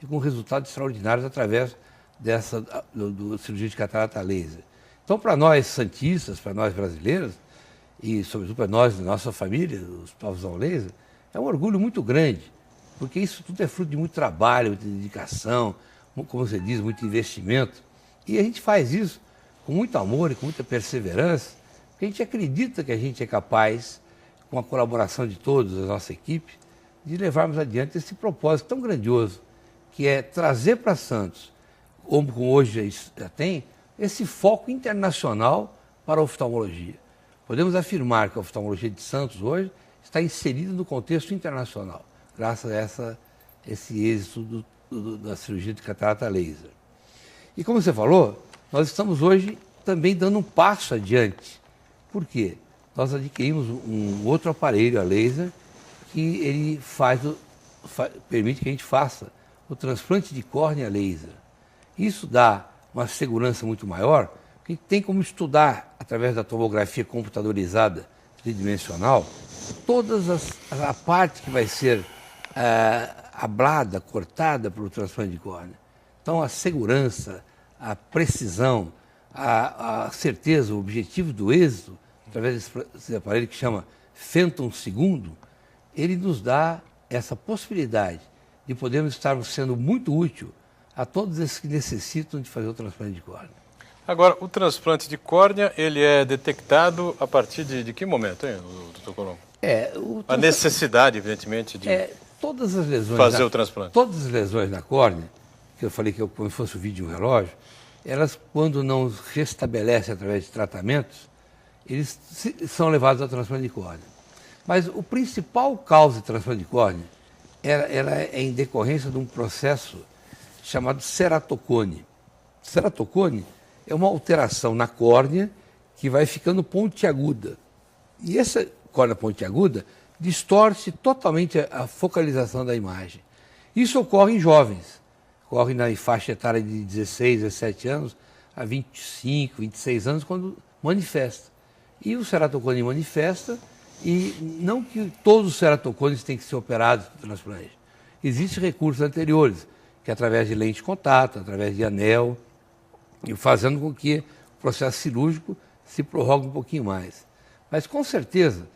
e com resultados extraordinários através do cirurgia de catarata laser. Então, para nós santistas, para nós brasileiros, e sobretudo para nós, nossa família, os povos ao laser, é um orgulho muito grande, porque isso tudo é fruto de muito trabalho, muita dedicação, como você diz, muito investimento. E a gente faz isso com muito amor e com muita perseverança, porque a gente acredita que a gente é capaz, com a colaboração de todos, da nossa equipe, de levarmos adiante esse propósito tão grandioso, que é trazer para Santos, como hoje já tem, esse foco internacional para a oftalmologia. Podemos afirmar que a oftalmologia de Santos hoje está inserida no contexto internacional, graças a esse êxito da cirurgia de catarata laser. E como você falou, nós estamos hoje também dando um passo adiante. Por quê? Nós adquirimos um outro aparelho a laser que ele permite que a gente faça o transplante de córnea laser. Isso dá uma segurança muito maior, porque tem como estudar, através da tomografia computadorizada tridimensional, a parte que vai ser ablada, cortada pelo transplante de córnea. Então, a segurança, a precisão, a certeza, o objetivo do êxito, através desse aparelho que chama Phantom II, ele nos dá essa possibilidade de podermos estarmos sendo muito útil a todos esses que necessitam de fazer o transplante de córnea. Agora, o transplante de córnea, ele é detectado a partir de que momento, hein, doutor Colombo? A necessidade, evidentemente, de todas as lesões fazer o transplante. Todas as lesões na córnea, que eu falei que é como se fosse o vídeo de um relógio, elas, quando não restabelecem através de tratamentos, eles são levados ao transplante de córnea. Mas o principal causa de transplante de córnea, ela é em decorrência de um processo chamado ceratocone. Ceratocone é uma alteração na córnea que vai ficando pontiaguda. E essa córnea pontiaguda distorce totalmente a focalização da imagem. Isso ocorre em jovens, ocorre na faixa etária de 16, 17 anos a 25, 26 anos, quando manifesta. E o ceratocone manifesta, e não que todos os ceratocones têm que ser operados no transplante. Existem recursos anteriores, que é através de lente de contato, através de anel, e fazendo com que o processo cirúrgico se prorrogue um pouquinho mais. Mas, com certeza,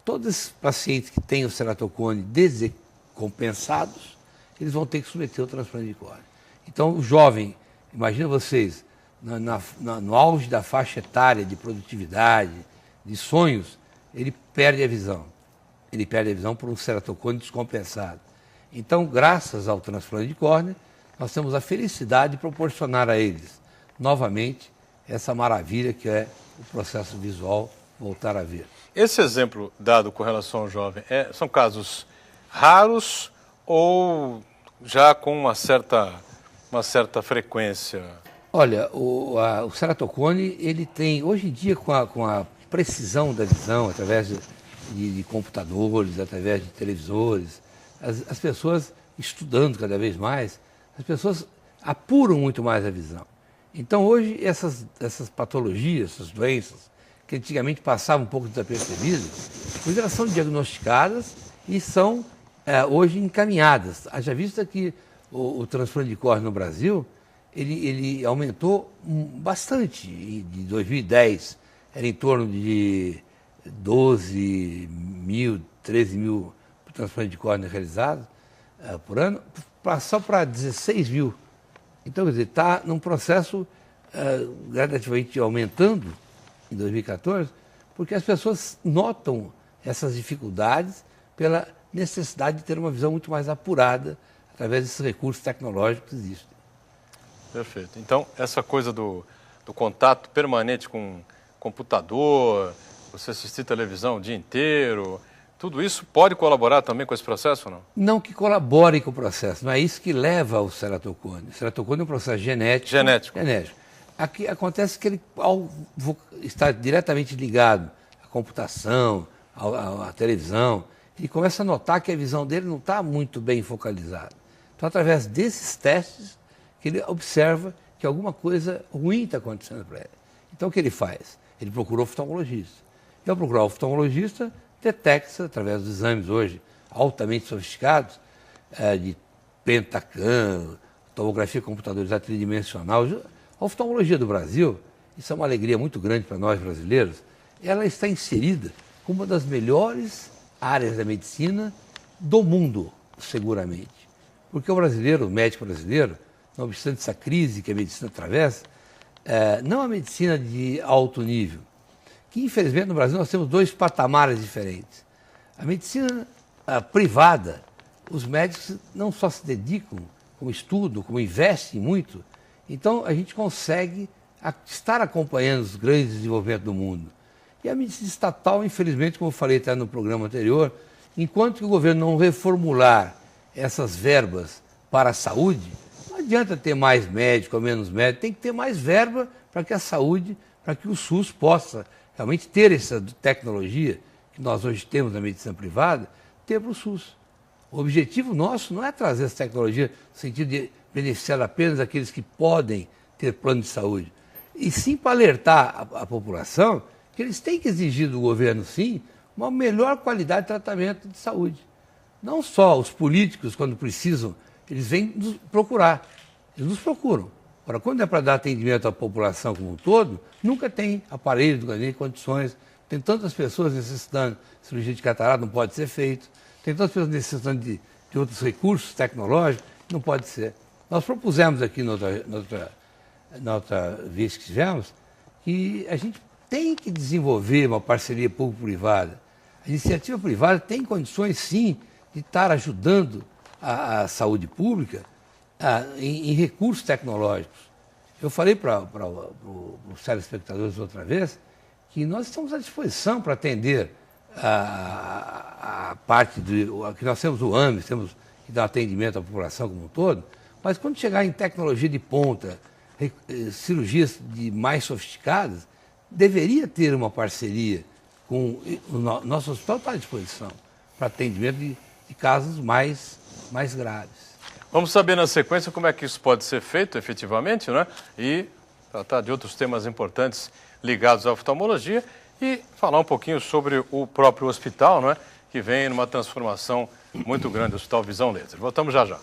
todos esses pacientes que têm o ceratocone descompensados, eles vão ter que submeter o transplante de córnea. Então, o jovem, imagina vocês, no auge da faixa etária de produtividade, de sonhos, ele perde a visão. Ele perde a visão por um ceratocone descompensado. Então, graças ao transplante de córnea, nós temos a felicidade de proporcionar a eles, novamente, essa maravilha que é o processo visual voltar a ver. Esse exemplo dado com relação ao jovem, são casos raros ou já com uma certa frequência? Olha, o ceratocone, ele tem, hoje em dia, com a precisão da visão, através de computadores, através de televisores, as pessoas estudando cada vez mais, as pessoas apuram muito mais a visão. Então, hoje, essas patologias, essas doenças, que antigamente passavam um pouco desapercebidas, hoje elas são diagnosticadas e são hoje encaminhadas. Haja vista que o transplante de córnea no Brasil, ele aumentou bastante. De 2010, era em torno de 12 mil, 13 mil transplantes de córnea realizados por ano, passou para 16 mil. Então, quer dizer, está num processo gradativamente aumentando em 2014, porque as pessoas notam essas dificuldades pela necessidade de ter uma visão muito mais apurada através desses recursos tecnológicos que existem. Perfeito. Então, essa coisa do contato permanente com computador, você assistir televisão o dia inteiro, tudo isso pode colaborar também com esse processo ou não? Não que colabore com o processo, não é isso que leva ao ceratocone. O ceratocone é um processo genético. Aqui acontece que ele, ao estar diretamente ligado à computação, à televisão, ele começa a notar que a visão dele não está muito bem focalizada. Então, através desses testes, que ele observa que alguma coisa ruim está acontecendo para ele. Então, o que ele faz? Ele procura o oftalmologista. E ao procurar o oftalmologista, detecta, através dos exames hoje altamente sofisticados, de Pentacam, tomografia computadorizada tridimensional. A oftalmologia do Brasil, isso é uma alegria muito grande para nós brasileiros, ela está inserida como uma das melhores áreas da medicina do mundo, seguramente. Porque o brasileiro, o médico brasileiro, não obstante essa crise que a medicina atravessa, não a medicina de alto nível, que infelizmente no Brasil nós temos dois patamares diferentes. A medicina privada, os médicos não só se dedicam como estudam, como investem muito, então a gente consegue estar acompanhando os grandes desenvolvimentos do mundo. E a medicina estatal, infelizmente, como eu falei até no programa anterior, enquanto que o governo não reformular essas verbas para a saúde, não adianta ter mais médico ou menos médico, tem que ter mais verba para que a saúde, para que o SUS possa realmente ter essa tecnologia que nós hoje temos na medicina privada, ter para o SUS. O objetivo nosso não é trazer essa tecnologia no sentido de beneficiar apenas aqueles que podem ter plano de saúde, e sim para alertar a população que eles têm que exigir do governo, sim, uma melhor qualidade de tratamento de saúde. Não só os políticos, quando precisam, eles vêm nos procurar, eles nos procuram. Agora, quando é para dar atendimento à população como um todo, nunca tem aparelho, nunca tem condições, tem tantas pessoas necessitando, cirurgia de catarata não pode ser feito, tem tantas pessoas necessitando de outros recursos tecnológicos, não pode ser. Nós propusemos aqui na outra vez que tivemos, que a gente tem que desenvolver uma parceria público-privada. A iniciativa privada tem condições, sim, de estar ajudando a saúde pública em recursos tecnológicos. Eu falei para os telespectadores outra vez que nós estamos à disposição para atender a parte que nós temos o AMES, temos que dar atendimento à população como um todo, mas quando chegar em tecnologia de ponta, cirurgias mais sofisticadas, deveria ter uma parceria com o nosso hospital está à disposição para atendimento de casos mais graves. Vamos saber na sequência como é que isso pode ser feito efetivamente, né? E tratar de outros temas importantes ligados à oftalmologia e falar um pouquinho sobre o próprio hospital, né? Que vem numa transformação muito grande, o Hospital Visão Laser. Voltamos já já.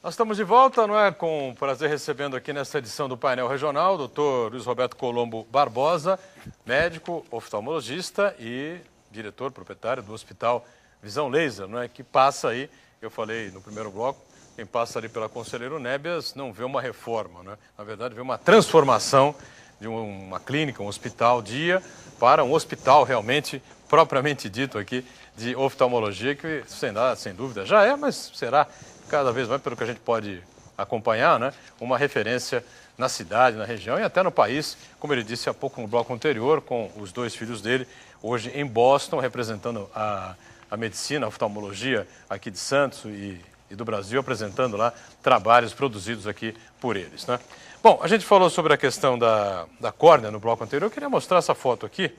Nós estamos de volta, não é? Com prazer recebendo aqui nesta edição do Painel Regional o Dr. Luiz Roberto Colombo Barbosa, médico, oftalmologista e diretor proprietário do Hospital Visão Laser, não é? Que passa aí, eu falei no primeiro bloco, quem passa ali pela Conselheiro Nébias não vê uma reforma, né? Na verdade vê uma transformação de uma clínica, um hospital dia para um hospital realmente, propriamente dito aqui, de oftalmologia, que sem dúvida já é, mas será cada vez mais, pelo que a gente pode acompanhar, né, uma referência na cidade, na região e até no país, como ele disse há pouco no bloco anterior, com os dois filhos dele, hoje em Boston, representando a medicina, a oftalmologia aqui de Santos e do Brasil, apresentando lá trabalhos produzidos aqui por eles, né? Bom, a gente falou sobre a questão da córnea no bloco anterior, eu queria mostrar essa foto aqui,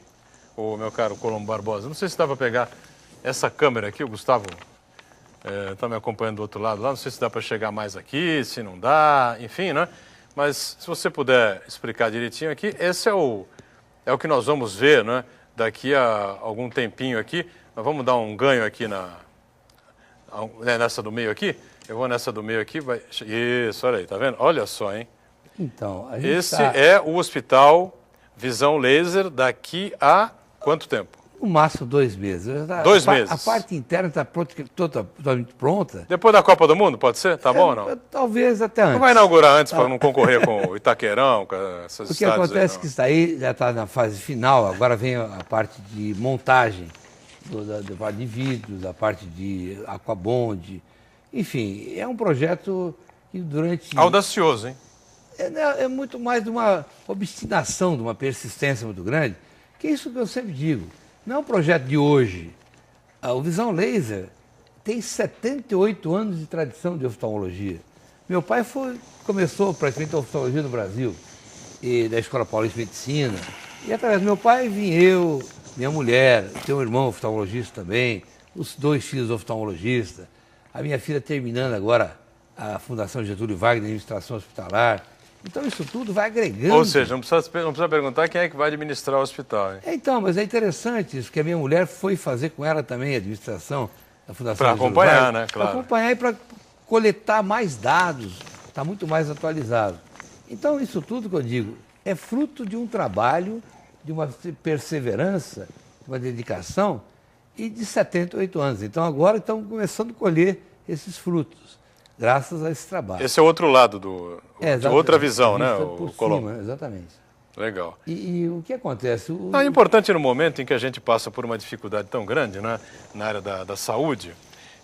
o meu caro Colombo Barbosa, não sei se dá para pegar essa câmera aqui, o Gustavo está me acompanhando do outro lado lá, não sei se dá para chegar mais aqui, se não dá, enfim, né? Mas se você puder explicar direitinho aqui, esse é o que nós vamos ver, né? Daqui a algum tempinho aqui, nós vamos dar um ganho aqui nessa do meio aqui, eu vou nessa do meio aqui, vai, isso, olha aí, tá vendo? Olha só, hein? Então, esse é o Hospital Visão Laser daqui a quanto tempo? No máximo 2 meses. 2 meses. A parte interna está totalmente pronta. Depois da Copa do Mundo, pode ser? Tá bom ou não? Talvez até antes. Não vai inaugurar antes para não concorrer com o Itaquerão, com essas O que acontece é que isso aí já está na fase final, agora vem a parte de montagem, da parte de vidros, da parte de aquabonde. Enfim, é um projeto que durante... Audacioso, hein? É muito mais de uma obstinação, de uma persistência muito grande, que é isso que eu sempre digo. Não é um projeto de hoje. O Visão Laser tem 78 anos de tradição de oftalmologia. Meu pai começou praticamente a oftalmologia no Brasil, da Escola Paulista de Medicina. E através do meu pai vim eu, minha mulher, tenho um irmão oftalmologista também, os 2 filhos oftalmologistas, a minha filha terminando agora a Fundação Getúlio Vargas de Administração Hospitalar. Então isso tudo vai agregando. Ou seja, não precisa perguntar quem é que vai administrar o hospital. Hein? Então, mas é interessante isso, que a minha mulher foi fazer com ela também a administração da Fundação Para acompanhar, né? Claro. Para acompanhar e para coletar mais dados, está muito mais atualizado. Então isso tudo que eu digo é fruto de um trabalho, de uma perseverança, de uma dedicação e de 78 anos. Então agora estamos começando a colher esses frutos. Graças a esse trabalho. Esse é o outro lado de outra visão, né, o Colombo? Exatamente. Legal. E o que acontece? É importante no momento em que a gente passa por uma dificuldade tão grande, né, na área da saúde,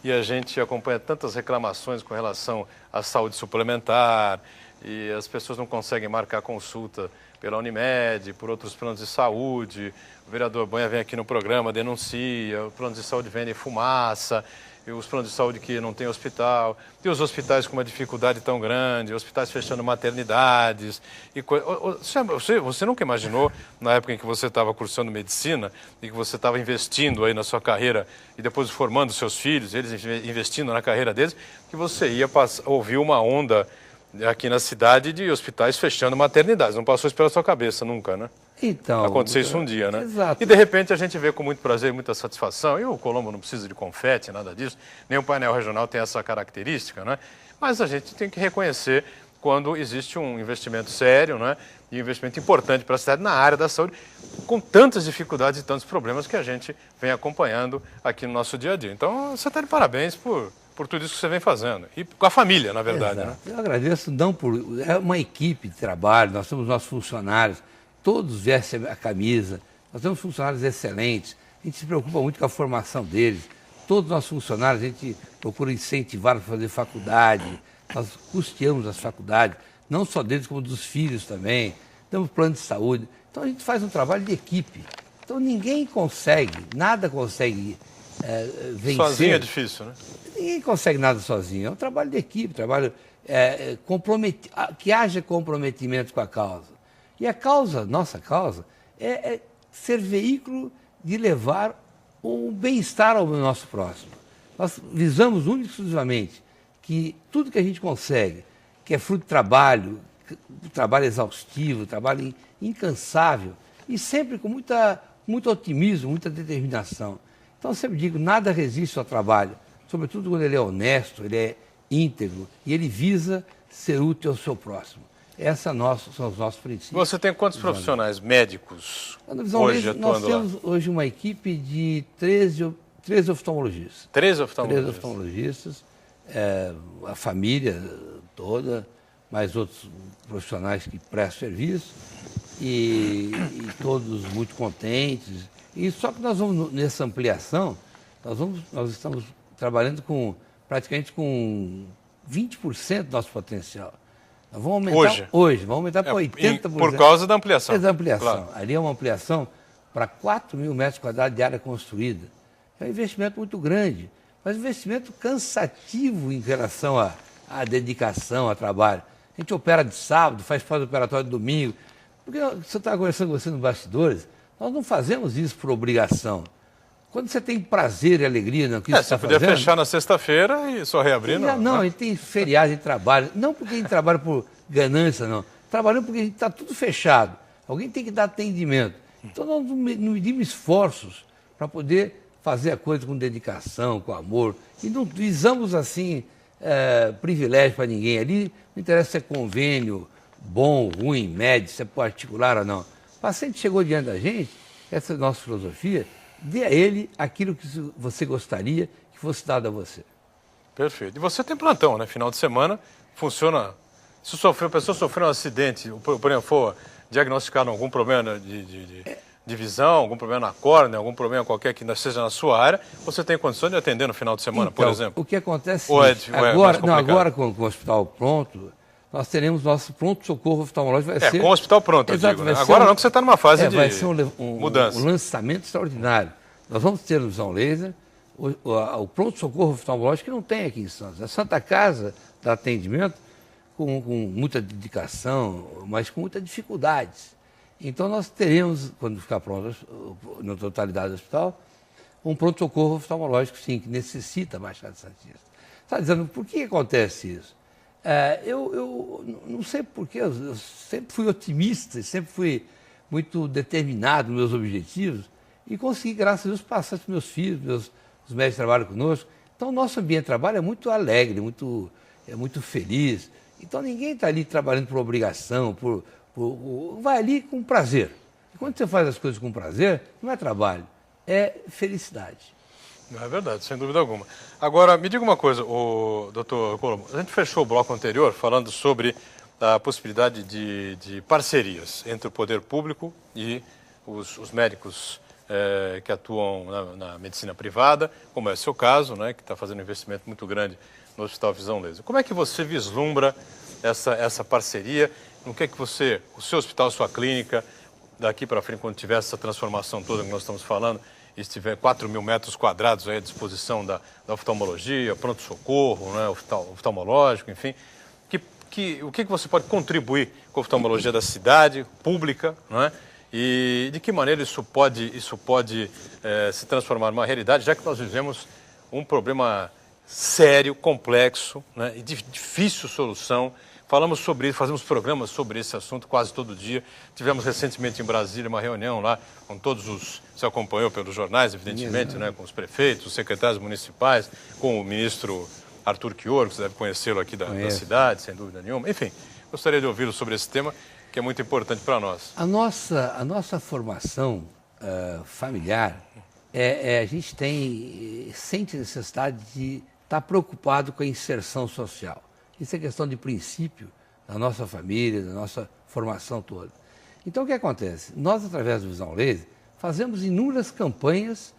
e a gente acompanha tantas reclamações com relação à saúde suplementar, e as pessoas não conseguem marcar consulta pela Unimed, por outros planos de saúde. O vereador Banha vem aqui no programa, denuncia, o plano de saúde vende fumaça, e os planos de saúde que não tem hospital, e os hospitais com uma dificuldade tão grande, hospitais fechando maternidades. Você nunca imaginou, na época em que você estava cursando medicina e que você estava investindo aí na sua carreira e depois formando seus filhos, eles investindo na carreira deles, que você ia ouvir uma onda aqui na cidade de hospitais fechando maternidades? Não passou isso pela sua cabeça nunca, né? Então, aconteceu isso um dia, né? Exato. E de repente a gente vê com muito prazer e muita satisfação, e o Colombo não precisa de confete, nada disso, nem o painel regional tem essa característica, né? Mas a gente tem que reconhecer quando existe um investimento sério, né? E um investimento importante para a cidade na área da saúde, com tantas dificuldades e tantos problemas que a gente vem acompanhando aqui no nosso dia a dia. Então, você está de parabéns por tudo isso que você vem fazendo. E com a família, na verdade. Né? Eu agradeço, é uma equipe de trabalho, nós temos nossos funcionários, todos vestem a camisa, nós temos funcionários excelentes, a gente se preocupa muito com a formação deles, todos os nossos funcionários a gente procura incentivar para fazer faculdade, nós custeamos as faculdades, não só deles como dos filhos também, temos plano de saúde, então a gente faz um trabalho de equipe, então ninguém consegue, nada consegue vencer. Sozinho é difícil, né? Ninguém consegue nada sozinho, é um trabalho de equipe, trabalho que haja comprometimento com a causa. E a causa, nossa causa, é ser veículo de levar o bem-estar ao nosso próximo. Nós visamos única e exclusivamente que tudo que a gente consegue, que é fruto de trabalho exaustivo, trabalho incansável, e sempre com muito otimismo, muita determinação. Então eu sempre digo, nada resiste ao trabalho, sobretudo quando ele é honesto, ele é íntegro e ele visa ser útil ao seu próximo. Esses são os nossos princípios. Você tem quantos profissionais médicos hoje atuando lá? Nós temos hoje uma equipe de 13 oftalmologistas. 13 oftalmologistas? 13 oftalmologistas, a família toda, mais outros profissionais que prestam serviço, e todos muito contentes. E só que nós vamos, nessa ampliação, nós estamos trabalhando praticamente com 20% do nosso potencial. Nós vamos aumentar hoje vamos aumentar para 80%. Por causa da ampliação. É da ampliação. Claro. Ali é uma ampliação para 4.000 metros quadrados de área construída. É um investimento muito grande, mas um investimento cansativo em relação à dedicação, ao trabalho. A gente opera de sábado, faz pós-operatório de domingo. Porque você estava conversando com você nos bastidores, nós não fazemos isso por obrigação. Quando você tem prazer e alegria no que você está fazendo... Você podia fechar na sexta-feira e só reabrir, não? Não, a gente tem feriado, a gente trabalha. Não porque a gente trabalha por ganância, não. Trabalhando porque a gente está tudo fechado. Alguém tem que dar atendimento. Então nós não medimos esforços para poder fazer a coisa com dedicação, com amor. E não visamos, assim, privilégio para ninguém. Ali não interessa se é convênio bom, ruim, médio, se é particular ou não. O paciente chegou diante da gente, essa é a nossa filosofia, dê a ele aquilo que você gostaria que fosse dado a você. Perfeito. E você tem plantão, né? Final de semana, funciona... Se a pessoa sofreu um acidente, por exemplo, for diagnosticado algum problema de visão, algum problema na córnea, algum problema qualquer que seja na sua área, você tem condições de atender no final de semana, então, por exemplo? O que acontece agora com o hospital pronto, nós teremos nosso pronto-socorro oftalmológico. Vai ser, com o hospital pronto, eu digo. Né? Agora não, que você está numa fase de vai ser mudança. Um lançamento extraordinário. Nós vamos ter no visão laser o pronto-socorro oftalmológico que não tem aqui em Santos. A Santa Casa dá atendimento com muita dedicação, mas com muitas dificuldades. Então nós teremos, quando ficar pronto, na totalidade do hospital, um pronto-socorro oftalmológico, sim, que necessita a Baixada Santista. Está dizendo, por que acontece isso? Eu não sei porquê, eu sempre fui otimista, sempre fui muito determinado nos meus objetivos e consegui, graças a Deus, passar para os meus filhos, os médicos que trabalham conosco. Então, o nosso ambiente de trabalho é muito alegre, é muito feliz. Então, ninguém está ali trabalhando por obrigação, vai ali com prazer. E quando você faz as coisas com prazer, não é trabalho, é felicidade. Não é verdade, sem dúvida alguma. Agora, me diga uma coisa, doutor Colombo. A gente fechou o bloco anterior falando sobre a possibilidade de parcerias entre o poder público e os médicos que atuam na medicina privada, como é o seu caso, né, que está fazendo um investimento muito grande no Hospital Visão Laser. Como é que você vislumbra essa parceria? No que é que o seu hospital, sua clínica, daqui para frente, quando tiver essa transformação toda que nós estamos falando, e se tiver 4.000 metros quadrados aí à disposição da oftalmologia, pronto-socorro, né, oftalmológico, enfim, o que você pode contribuir com a oftalmologia da cidade, pública, não é? E de que maneira isso pode se transformar numa realidade, já que nós vivemos um problema sério, complexo, né, e de difícil solução. Falamos sobre isso, fazemos programas sobre esse assunto quase todo dia. Tivemos recentemente em Brasília uma reunião lá com todos você acompanhou pelos jornais, evidentemente, né, com os prefeitos, os secretários municipais, com o ministro Arthur Chioro, que você deve conhecê-lo aqui da cidade, sem dúvida nenhuma. Enfim, gostaria de ouvi-lo sobre esse tema, que é muito importante para nós. A nossa formação familiar, a gente sente necessidade de estar preocupado com a inserção social. Isso é questão de princípio da nossa família, da nossa formação toda. Então, o que acontece? Nós, através do Visão Laser, fazemos inúmeras campanhas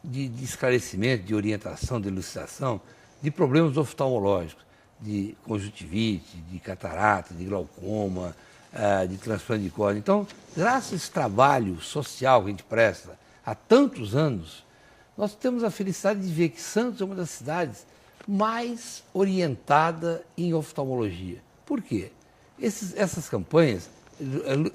de esclarecimento, de orientação, de elucidação de problemas oftalmológicos, de conjuntivite, de catarata, de glaucoma, de transplante de córnea. Então, graças a esse trabalho social que a gente presta há tantos anos, nós temos a felicidade de ver que Santos é uma das cidades mais orientada em oftalmologia. Por quê? Essas campanhas,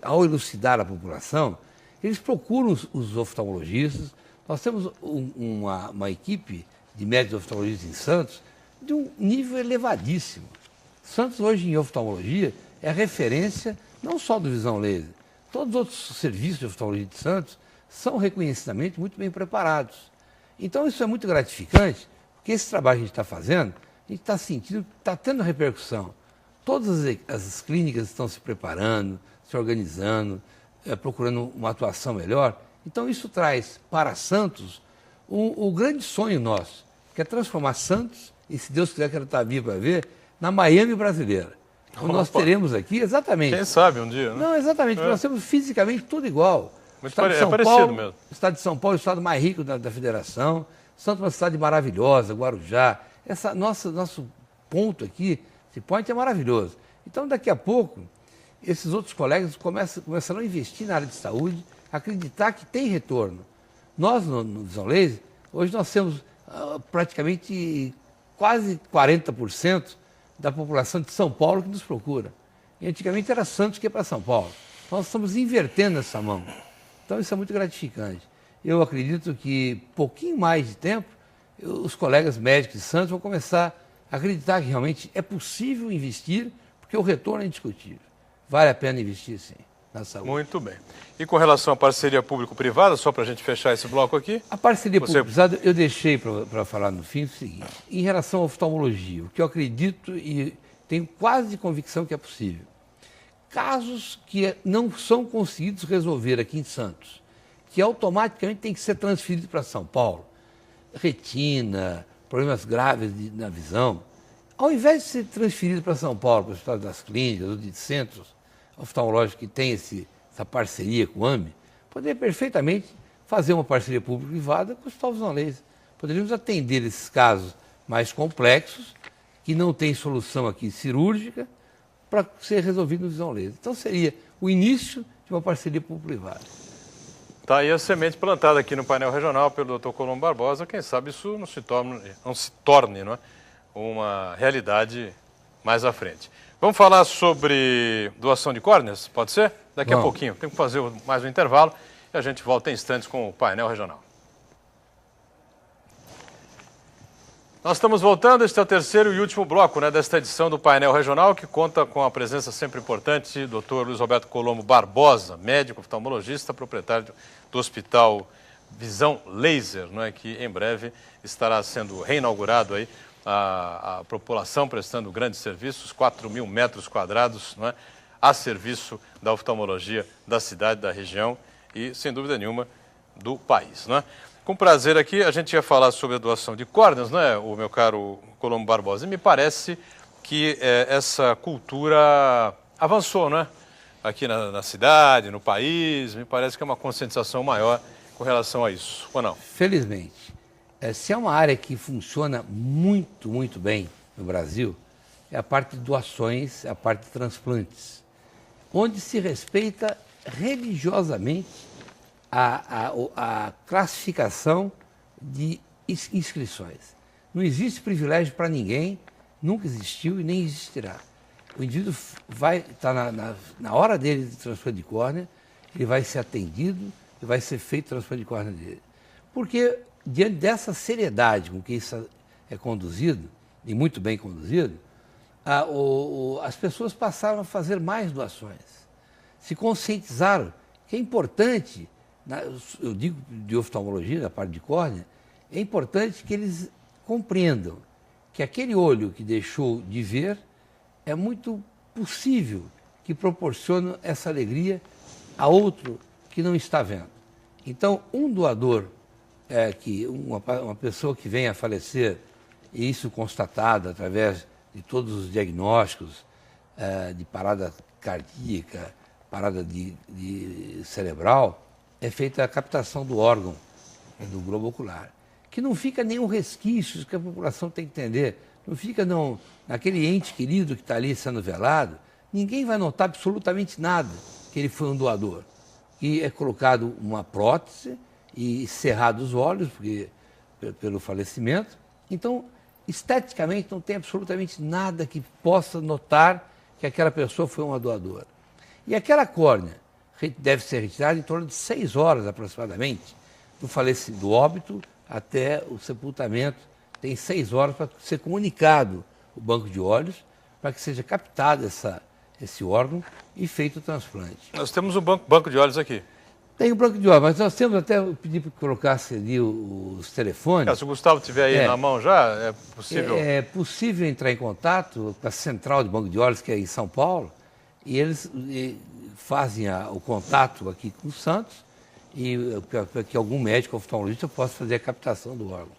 ao elucidar a população, eles procuram os oftalmologistas. Nós temos uma equipe de médicos oftalmologistas em Santos de um nível elevadíssimo. Santos hoje em oftalmologia é a referência não só do Visão Laser. Todos os outros serviços de oftalmologia de Santos são reconhecidamente muito bem preparados. Então isso é muito gratificante, porque esse trabalho que a gente está fazendo, a gente está sentindo que está tendo repercussão. Todas as clínicas estão se preparando, se organizando, procurando uma atuação melhor. Então isso traz para Santos o grande sonho nosso, que é transformar Santos, e se Deus quiser que ela está viva para ver, na Miami brasileira. Onde nós teremos aqui, exatamente. Quem sabe um dia, né? Não, exatamente, nós temos fisicamente tudo igual. Muito parecido mesmo. O estado de São Paulo é o estado mais rico da federação. Santos é uma cidade maravilhosa, Guarujá. Nosso ponto aqui, esse point é maravilhoso. Então, daqui a pouco, esses outros colegas começarão a investir na área de saúde, acreditar que tem retorno. Nós, no Visão Laser, hoje nós temos praticamente quase 40% da população de São Paulo que nos procura. E antigamente era Santos que ia para São Paulo. Então, nós estamos invertendo essa mão. Então, isso é muito gratificante. Eu acredito que, pouquinho mais de tempo, os colegas médicos de Santos vão começar a acreditar que realmente é possível investir, porque o retorno é indiscutível. Vale a pena investir, sim, na saúde. Muito bem. E com relação à parceria público-privada, só para a gente fechar esse bloco aqui? A parceria público-privada eu deixei para falar no fim o seguinte. Em relação à oftalmologia, o que eu acredito e tenho quase convicção que é possível. Casos que não são conseguidos resolver aqui em Santos, que automaticamente tem que ser transferido para São Paulo, retina, problemas graves na visão, ao invés de ser transferido para São Paulo, para o Hospital das Clínicas, ou de centros oftalmológicos que têm essa parceria com o AME, poderia perfeitamente fazer uma parceria público-privada com o Hospital Visão Laser. Poderíamos atender esses casos mais complexos, que não têm solução aqui cirúrgica, para ser resolvido no Visão Laser. Então seria o início de uma parceria público-privada. Está aí a semente plantada aqui no painel regional pelo Dr. Colombo Barbosa. Quem sabe isso não se torne não é, uma realidade mais à frente. Vamos falar sobre doação de córneas? Pode ser? Daqui a pouquinho. Tem que fazer mais um intervalo e a gente volta em instantes com o painel regional. Nós estamos voltando, este é o terceiro e último bloco, né, desta edição do Painel Regional, que conta com a presença sempre importante do Dr. Luiz Roberto Colombo Barbosa, médico oftalmologista, proprietário do Hospital Visão Laser, não é, que em breve estará sendo reinaugurado aí a população prestando grandes serviços, 4.000 metros quadrados, não é, a serviço da oftalmologia da cidade, da região e, sem dúvida nenhuma, do país, não é? Com prazer aqui, a gente ia falar sobre a doação de córneas, não é, o meu caro Colombo Barbosa? E me parece que essa cultura avançou, não é? Aqui na cidade, no país, me parece que é uma conscientização maior com relação a isso, ou não? Felizmente. Se é uma área que funciona muito, muito bem no Brasil, é a parte de doações, é a parte de transplantes, onde se respeita religiosamente a classificação de inscrições. Não existe privilégio para ninguém, nunca existiu e nem existirá. O indivíduo vai estar na hora dele de transplante de córnea, ele vai ser atendido e vai ser feito o transplante de córnea dele. Porque, diante dessa seriedade com que isso é conduzido, e muito bem conduzido, as pessoas passaram a fazer mais doações. Se conscientizaram que é importante, eu digo de oftalmologia, da parte de córnea, é importante que eles compreendam que aquele olho que deixou de ver é muito possível que proporcione essa alegria a outro que não está vendo. Então, um doador, uma pessoa que venha a falecer, e isso constatado através de todos os diagnósticos de parada cardíaca, parada de cerebral, é feita a captação do órgão do globo ocular, que não fica nenhum resquício, isso que a população tem que entender, não fica naquele ente querido que está ali sendo velado, ninguém vai notar absolutamente nada que ele foi um doador. E é colocado uma prótese e cerrado os olhos pelo falecimento, então, esteticamente, não tem absolutamente nada que possa notar que aquela pessoa foi uma doadora. E aquela córnea deve ser retirada em torno de 6 horas aproximadamente, do óbito até o sepultamento. Tem 6 horas para ser comunicado o banco de olhos, para que seja captado esse órgão e feito o transplante. Nós temos um banco de olhos aqui. Tem o banco de olhos, mas nós temos até, eu pedi para que colocasse ali os telefones. Se o Gustavo tiver aí na mão já, é possível? É possível entrar em contato com a central de banco de olhos, que é em São Paulo, e eles fazem o contato aqui com o Santos, e para que algum médico oftalmologista possa fazer a captação do órgão.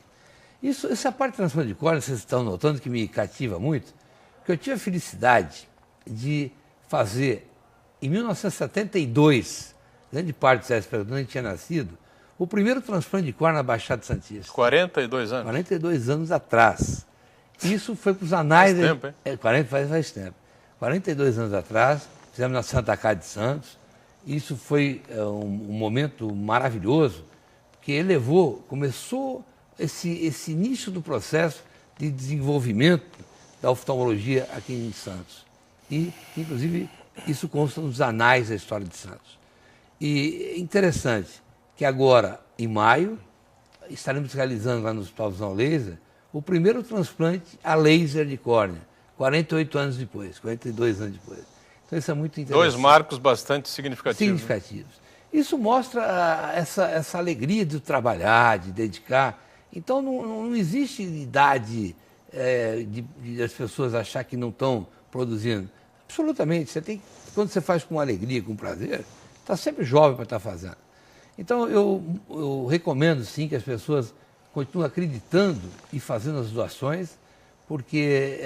Essa parte de transplante de córnea, vocês estão notando que me cativa muito, porque eu tive a felicidade de fazer, em 1972, grande parte dos telespectadores nem tinha nascido, o primeiro transplante de córnea na Baixada Santista. 42 anos? 42 anos atrás. Isso foi para os anais... Faz tempo, hein? Faz tempo. 42 anos atrás, fizemos na Santa Casa de Santos. Isso foi um momento maravilhoso, porque começou esse início do processo de desenvolvimento da oftalmologia aqui em Santos. E, inclusive, isso consta nos anais da história de Santos. E é interessante que agora, em maio, estaremos realizando lá no Hospital Visão Laser o primeiro transplante a laser de córnea, 48 anos depois, 42 anos depois. Então isso é muito interessante. 2 marcos bastante significativos. Isso mostra essa alegria de trabalhar, de dedicar. Então não existe idade de as pessoas achar que não estão produzindo. Absolutamente. Quando você faz com alegria, com prazer, está sempre jovem para estar fazendo. Então eu recomendo sim que as pessoas continuem acreditando e fazendo as doações, porque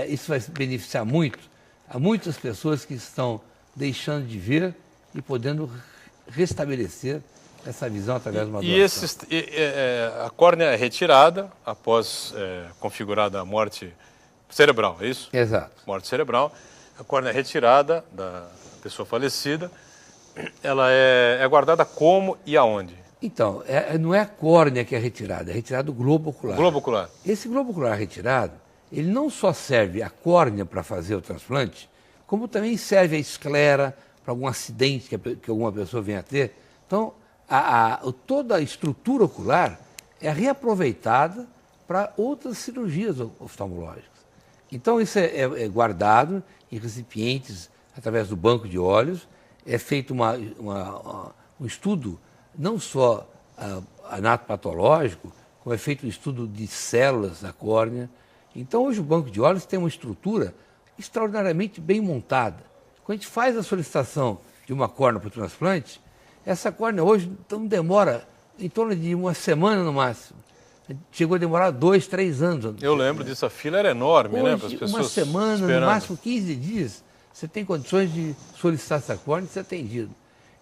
isso vai beneficiar muito a muitas pessoas que estão deixando de ver e podendo restabelecer essa visão através de uma doação. A córnea é retirada após configurada a morte cerebral, é isso? Exato. Morte cerebral. A córnea é retirada da pessoa falecida. Ela é guardada como e aonde? Então, não é a córnea que é retirado o globo ocular. Globo ocular. Esse globo ocular retirado, ele não só serve a córnea para fazer o transplante, como também serve a esclera para algum acidente que alguma pessoa venha a ter. Então, toda a estrutura ocular é reaproveitada para outras cirurgias oftalmológicas. Então, isso é guardado em recipientes através do banco de olhos, é feito um estudo não só anatopatológico, como é feito um estudo de células da córnea. Então, hoje o banco de olhos tem uma estrutura extraordinariamente bem montada. Quando a gente faz a solicitação de uma córnea para o transplante, essa córnea hoje então demora em torno de uma semana no máximo. Chegou a demorar 2, 3 anos. Eu lembro disso, a fila era enorme, hoje, né? Para as pessoas uma semana, esperando. no máximo 15 dias, você tem condições de solicitar essa córnea e ser atendido.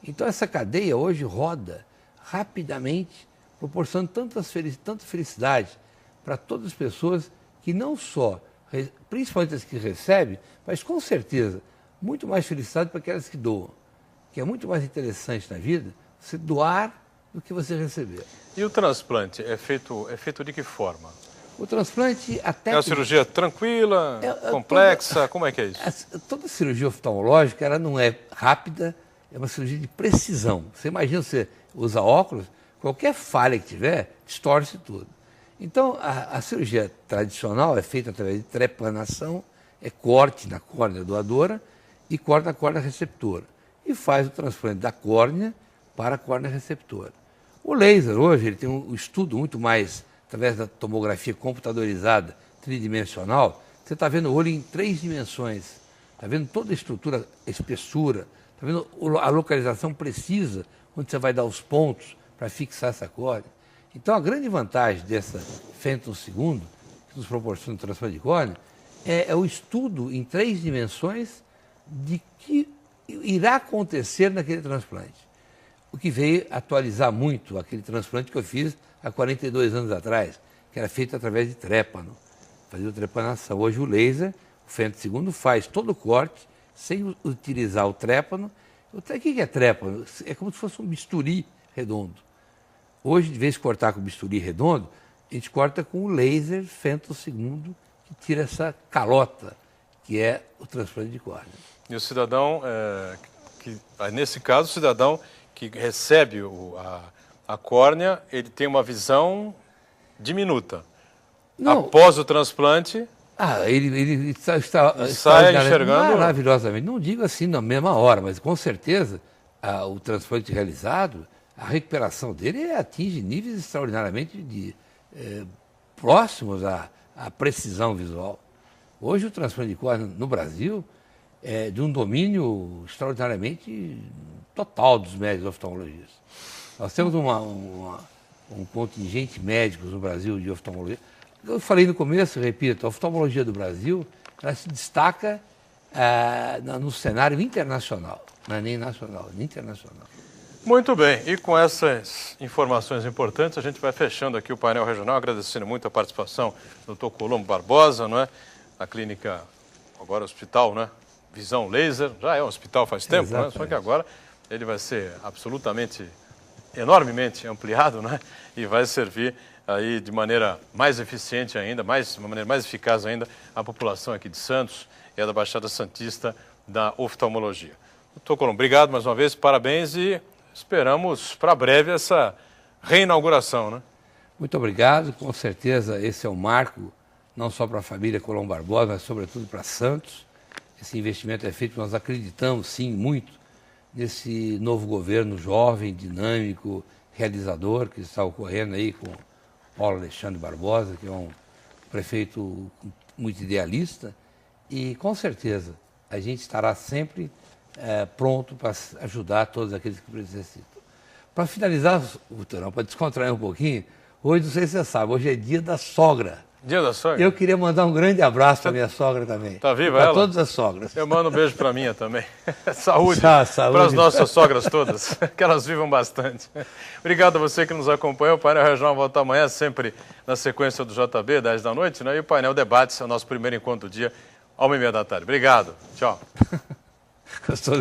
Então essa cadeia hoje roda rapidamente, proporcionando tanta felicidade para todas as pessoas que não só, principalmente as que recebem, mas com certeza, muito mais felicidade para aquelas que doam. Que é muito mais interessante na vida você doar do que você receber. E o transplante é feito de que forma? O transplante até... É uma cirurgia tranquila, complexa, como é que é isso? Toda cirurgia oftalmológica, ela não é rápida, é uma cirurgia de precisão. Você imagina, você usa óculos, qualquer falha que tiver, distorce tudo. Então, a cirurgia tradicional é feita através de trepanação, é corte na córnea doadora e corte na córnea receptora. E faz o transplante da córnea para a córnea receptora. O laser, hoje, ele tem um estudo muito mais, através da tomografia computadorizada, tridimensional, você está vendo o olho em 3 dimensões, está vendo toda a estrutura, a espessura, está vendo a localização precisa, onde você vai dar os pontos para fixar essa córnea. Então, a grande vantagem dessa Phantom II, que nos proporciona o transplante de córnea, é o estudo em 3 dimensões de que irá acontecer naquele transplante. O que veio atualizar muito aquele transplante que eu fiz há 42 anos atrás, que era feito através de trépano, fazia trepanação. Hoje o laser, o Phantom II, faz todo o corte sem utilizar o trépano. O que é trépano? É como se fosse um bisturi redondo. Hoje, de vez de cortar com bisturi redondo, a gente corta com o laser Phantom II, que tira essa calota, que é o transplante de córnea. E o cidadão, nesse caso, o cidadão que recebe a córnea, ele tem uma visão diminuta. Não. Após o transplante... ele está sai enxergando... Maravilhosamente. Não digo assim na mesma hora, mas com certeza o transplante realizado, a recuperação dele atinge níveis extraordinariamente próximos à precisão visual. Hoje o transplante de córnea no Brasil é de um domínio extraordinariamente total dos médicos oftalmologistas. Nós temos um contingente médico no Brasil de oftalmologia. Eu falei no começo, repito, a oftalmologia do Brasil ela se destaca no cenário internacional, não é nem nacional, nem internacional. Muito bem, e com essas informações importantes, a gente vai fechando aqui o painel regional, agradecendo muito a participação do Dr. Colombo Barbosa, não é? Na clínica, agora hospital, né? Visão Laser, já é um hospital faz tempo, né? Só que agora ele vai ser absolutamente, enormemente ampliado, né? E vai servir aí de maneira mais eficiente ainda, uma maneira mais eficaz ainda, a população aqui de Santos e a da Baixada Santista da oftalmologia. Doutor Colombo, obrigado mais uma vez, parabéns e esperamos para breve essa reinauguração, né? Muito obrigado, com certeza esse é um marco, não só para a família Colombo Barbosa, mas sobretudo para Santos. Esse investimento é feito, nós acreditamos sim muito nesse novo governo jovem, dinâmico, realizador que está ocorrendo aí com Paulo Alexandre Barbosa, que é um prefeito muito idealista, e com certeza a gente estará sempre pronto para ajudar todos aqueles que necessitam. Para finalizar, Vitorão, para descontrair um pouquinho, hoje, não sei se você sabe, hoje é dia da sogra. Dia da sogra? Eu queria mandar um grande abraço para minha sogra também. Está viva ela? Para todas as sogras. Eu mando um beijo para a minha também. Saúde, saúde para as nossas sogras todas, que elas vivam bastante. Obrigado a você que nos acompanhou. O Painel Regional volta amanhã, sempre na sequência do JB, 10 da noite, né? E o Painel Debates é o nosso primeiro encontro do dia, 13h30 da tarde. Obrigado. Tchau. Gostou?